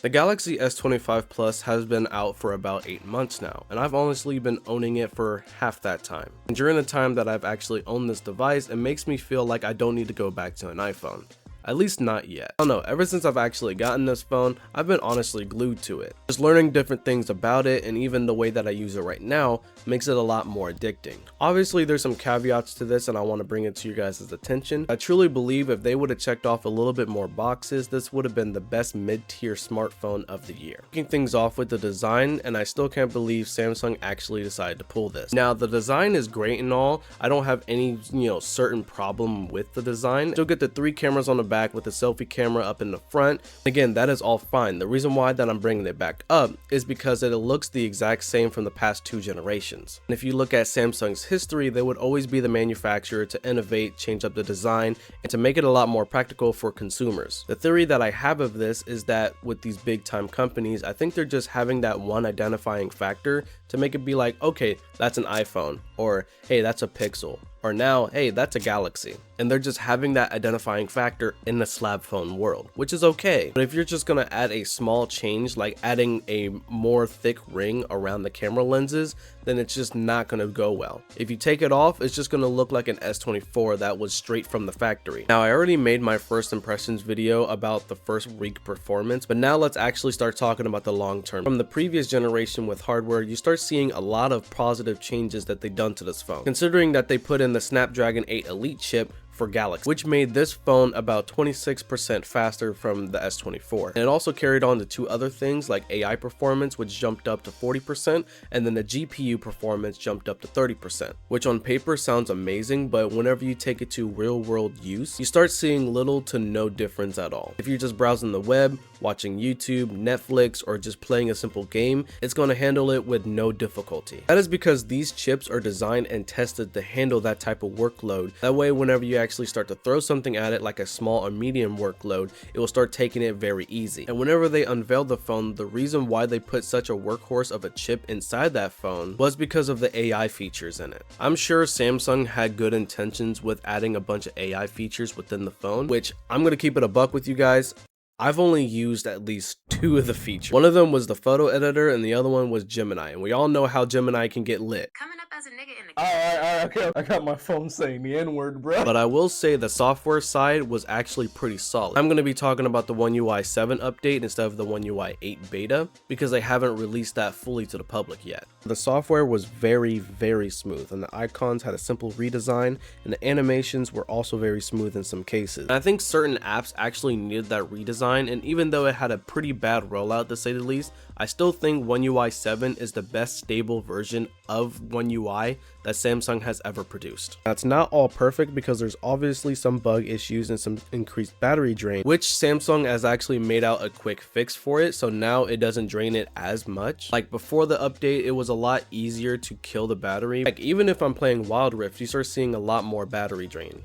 The Galaxy S25 Plus has been out for about 8 months now, and I've honestly been owning it for half that time. And during the time that I've actually owned this device, it makes me feel like I don't need to go back to an iPhone. At least not yet. I don't know, ever since I've actually gotten this phone, I've been honestly glued to it. Just learning different things about it, and even the way that I use it right now makes it a lot more addicting. Obviously there's some caveats to this, and I want to bring it to you guys' attention. I truly believe if they would have checked off a little bit more boxes, this would have been the best mid-tier smartphone of the year. Kicking things off with the design, and I still can't believe Samsung actually decided to pull this. Now the design is great and all, I don't have any certain problem with the design. Still get the 3 cameras on the back with the selfie camera up in the front. Again, that is all fine. The reason why that I'm bringing it back up is because it looks the exact same from the past 2 generations. And if you look at Samsung's history, they would always be the manufacturer to innovate, change up the design, and to make it a lot more practical for consumers. The theory that I have of this is that with these big time companies, I think they're just having that one identifying factor to make it be like, okay, that's an iPhone, or hey, that's a Pixel, or now, hey, that's a Galaxy. And they're just having that identifying factor in the slab phone world, which is okay. But if you're just gonna add a small change, like adding a more thick ring around the camera lenses, then it's just not gonna go well. If you take it off, it's just gonna look like an S24 that was straight from the factory. Now, I already made my first impressions video about the first week performance, but now let's actually start talking about the long term. From the previous generation with hardware, you start seeing a lot of positive changes that they've done to this phone. Considering that they put in the Snapdragon 8 Elite chip for Galaxy, which made this phone about 26% faster from the S24. And it also carried on to 2 other things like AI performance, which jumped up to 40%, and then the GPU performance jumped up to 30%, which on paper sounds amazing, but whenever you take it to real world use, you start seeing little to no difference at all. If you're just browsing the web, watching YouTube, Netflix, or just playing a simple game, it's going to handle it with no difficulty. That is because these chips are designed and tested to handle that type of workload. That way, whenever you actually start to throw something at it like a small or medium workload, it will start taking it very easy. And whenever they unveiled the phone, the reason why they put such a workhorse of a chip inside that phone was because of the AI features in it. I'm sure Samsung had good intentions with adding a bunch of AI features within the phone, which I'm going to keep it a buck with you guys. I've only used at least 2 of the features. One of them was the photo editor and the other one was Gemini, and we all know how Gemini can get lit. Coming up as a nigga in the Alright, I got my phone saying the N-word, bro. But I will say the software side was actually pretty solid. I'm going to be talking about the One UI 7 update instead of the One UI 8 beta because they haven't released that fully to the public yet. The software was very smooth, and the icons had a simple redesign, and the animations were also very smooth in some cases. And I think certain apps actually needed that redesign, and even though it had a pretty bad rollout to say the least, I still think One UI 7 is the best stable version of One UI that Samsung has ever produced. That's not all perfect because there's obviously some bug issues and some increased battery drain, which Samsung has actually made out a quick fix for it, so now it doesn't drain it as much. Like before the update, it was a lot easier to kill the battery. Like even if I'm playing Wild Rift, you start seeing a lot more battery drain.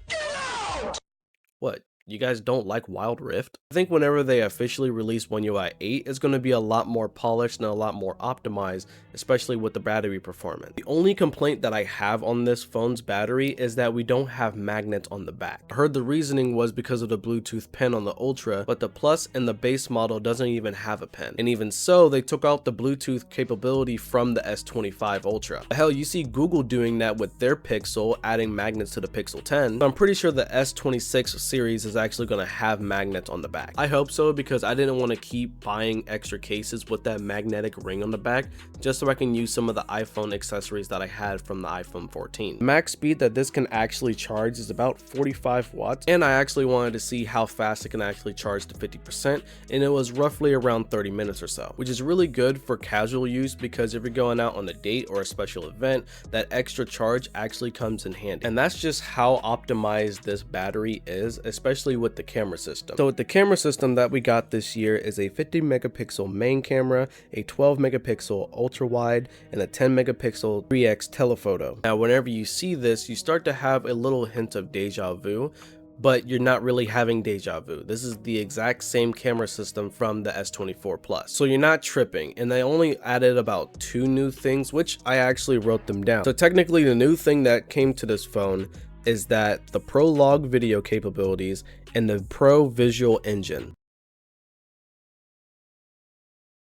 What? You guys don't like Wild Rift? I think whenever they officially release One UI 8, it's going to be a lot more polished and a lot more optimized, especially with the battery performance. The only complaint that I have on this phone's battery is that we don't have magnets on the back. I heard the reasoning was because of the Bluetooth pen on the Ultra, but the Plus and the base model doesn't even have a pen. And even so, they took out the Bluetooth capability from the S25 Ultra. Hell, you see Google doing that with their Pixel, adding magnets to the Pixel 10. So I'm pretty sure the S26 series is actually going to have magnets on the back. I hope so because I didn't want to keep buying extra cases with that magnetic ring on the back just so I can use some of the iPhone accessories that I had from the iPhone 14. The max speed that this can actually charge is about 45 watts, and I actually wanted to see how fast it can actually charge to 50%, and it was roughly around 30 minutes or so, which is really good for casual use because if you're going out on a date or a special event, that extra charge actually comes in handy. And that's just how optimized this battery is, especially with the camera system. So with the camera system that we got this year is a 50 megapixel main camera, a 12 megapixel ultra wide, and a 10 megapixel 3x telephoto. Now whenever you see this, you start to have a little hint of deja vu, but you're not really having deja vu. This is the exact same camera system from the S24 Plus. So you're not tripping, and they only added about 2 new things, which I actually wrote them down. So technically the new thing that came to this phone is that the Pro Log video capabilities and the Pro Visual Engine.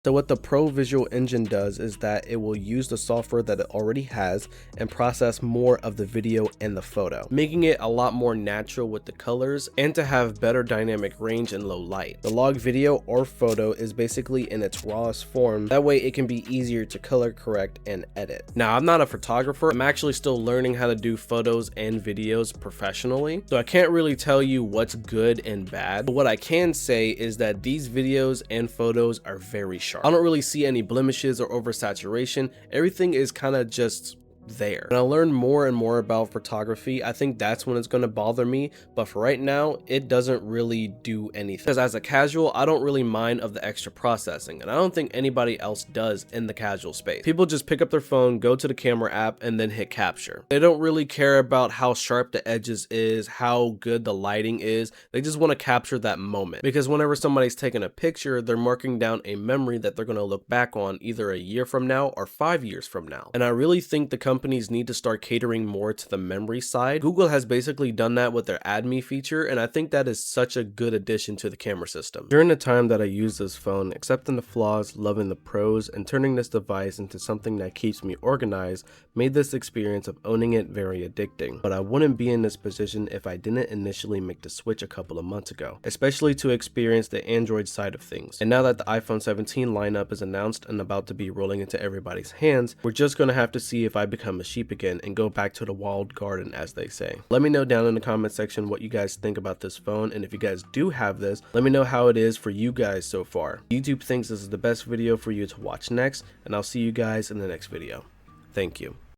So what the Pro Visual Engine does is that it will use the software that it already has and process more of the video and the photo, making it a lot more natural with the colors and to have better dynamic range in low light. The log video or photo is basically in its rawest form, that way it can be easier to color correct and edit. Now, I'm not a photographer, I'm actually still learning how to do photos and videos professionally, so I can't really tell you what's good and bad, but what I can say is that these videos and photos are very sharp. I don't really see any blemishes or oversaturation. Everything is kind of just there. When I learn more and more about photography, I think that's when it's going to bother me, but for right now it doesn't really do anything, because as a casual I don't really mind of the extra processing, and I don't think anybody else does in the casual space. People just pick up their phone, go to the camera app, and then hit capture. They don't really care about how sharp the edges is, how good the lighting is. They just want to capture that moment, because whenever somebody's taking a picture, they're marking down a memory that they're going to look back on either a year from now or 5 years from now. And I really think the companies need to start catering more to the memory side. Google has basically done that with their Add Me feature, and I think that is such a good addition to the camera system. During the time that I use this phone, accepting the flaws, loving the pros, and turning this device into something that keeps me organized made this experience of owning it very addicting. But I wouldn't be in this position if I didn't initially make the switch a couple of months ago, especially to experience the Android side of things. And now that the iPhone 17 lineup is announced and about to be rolling into everybody's hands, we're just gonna have to see if I become a sheep again and go back to the walled garden, as they say. Let me know down in the comment section what you guys think about this phone, and if you guys do have this, let me know how it is for you guys so far. YouTube thinks this is the best video for you to watch next, and I'll see you guys in the next video. Thank you.